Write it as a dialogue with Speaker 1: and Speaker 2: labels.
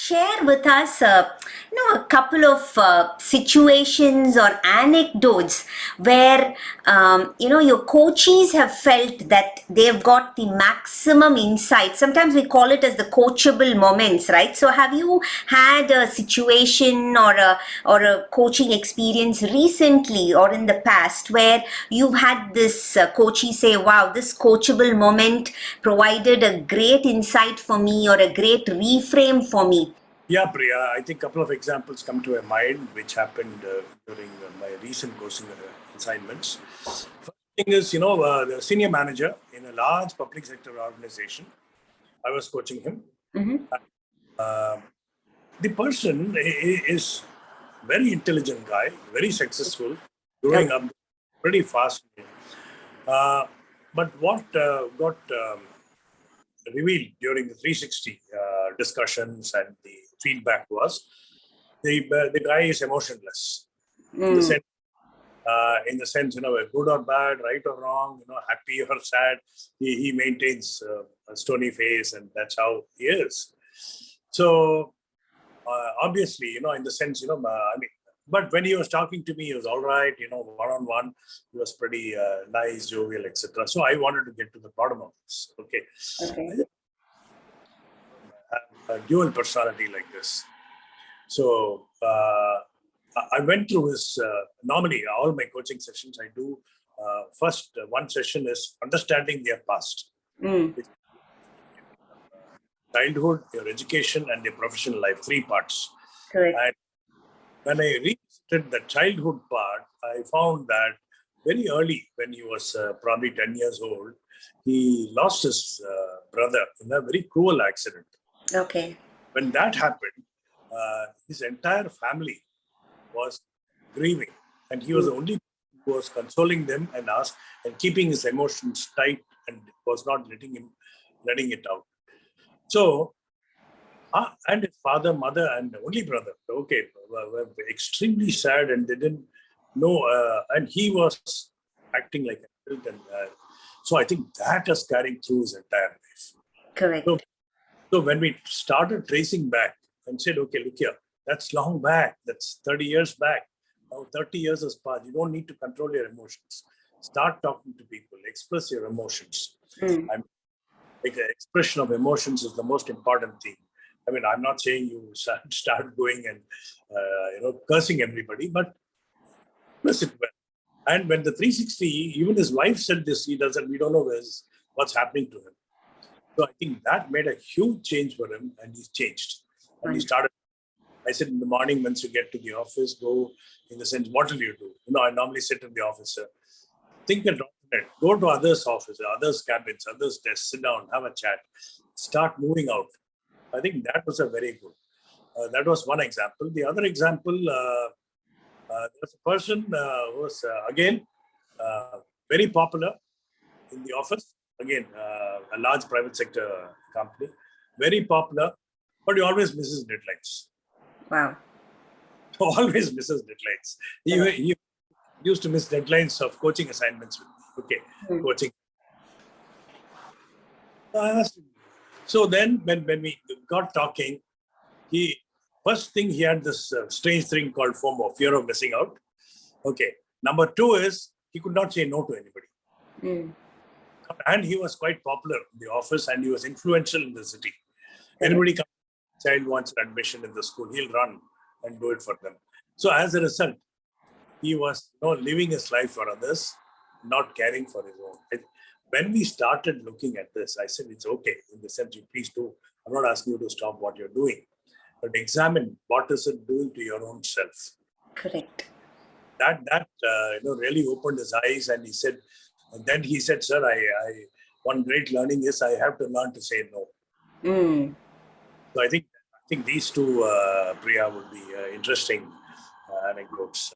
Speaker 1: share with us, a couple of situations or anecdotes where, your coachees have felt that they've got the maximum insight. Sometimes we call it as the coachable moments, right? So have you had a situation or a coaching experience recently or in the past where you've had this coachee say, wow, this coachable moment provided a great insight for me or a great reframe for me?
Speaker 2: Yeah, Priya, I think a couple of examples come to my mind which happened during my recent coaching assignments. First thing is, the senior manager in a large public sector organization, I was coaching him. Uh, the person is very intelligent guy, very successful, growing up pretty fast. But what got revealed during the 360 discussions and the feedback was the guy is emotionless in the sense, good or bad, right or wrong, happy or sad, he maintains a stony face, and that's how he is. So obviously, in the sense, but when he was talking to me, he was all right, one-on-one, he was pretty nice, jovial, etc. So I wanted to get to the bottom of this. Okay. I have a dual personality like this. So I went through his, normally all my coaching sessions I do, first one session is understanding their past. Childhood, your education, and your professional life, 3 parts.
Speaker 1: Correct.
Speaker 2: And when I revisited the childhood part, I found that very early, when he was probably 10 years old, he lost his brother in a very cruel accident.
Speaker 1: Okay.
Speaker 2: When that happened, his entire family was grieving, and he was the only one who was consoling them and keeping his emotions tight, and was not letting it out. So, and his father, mother, and only brother, were extremely sad, and they didn't know, and he was acting like a adult, and so I think that is carrying through his entire life.
Speaker 1: Correct.
Speaker 2: So when we started tracing back and said, okay, look here, that's long back, that's 30 years back. Now 30 years has passed. You don't need to control your emotions. Start talking to people, express your emotions. Like the expression of emotions is the most important thing. I mean, I'm not saying you start going and cursing everybody, but express it well. And when the 360, even his wife said this, we don't know what's happening to him. So I think that made a huge change for him, and he's changed. And he started, I said, in the morning, once you get to the office, go, in the sense, what will you do? I normally sit in the office, think and document, go to others' office, others' cabins, others' desks, sit down, have a chat, start moving out. I think that was a very good. That was one example. The other example, there was a person who was, again, very popular in the office. Again, a large private sector company, very popular, but he always misses deadlines.
Speaker 1: Wow.
Speaker 2: Always misses deadlines. He used to miss deadlines of coaching assignments with me. Okay, coaching. So then when we got talking, first thing he had this strange thing called FOMO, fear of missing out. Okay. Number 2 is he could not say no to anybody. And he was quite popular in the office, and he was influential in the city. Anybody comes, child wants an admission in the school, he'll run and do it for them. So as a result, he was living his life for others, not caring for his own. When we started looking at this, I said, it's okay, in the sense, you please do. I'm not asking you to stop what you're doing, but examine what is it doing to your own self.
Speaker 1: Correct.
Speaker 2: That really opened his eyes, and he said, sir, I one great learning is I have to learn to say no. So I think these two, Priya, would be interesting anecdotes.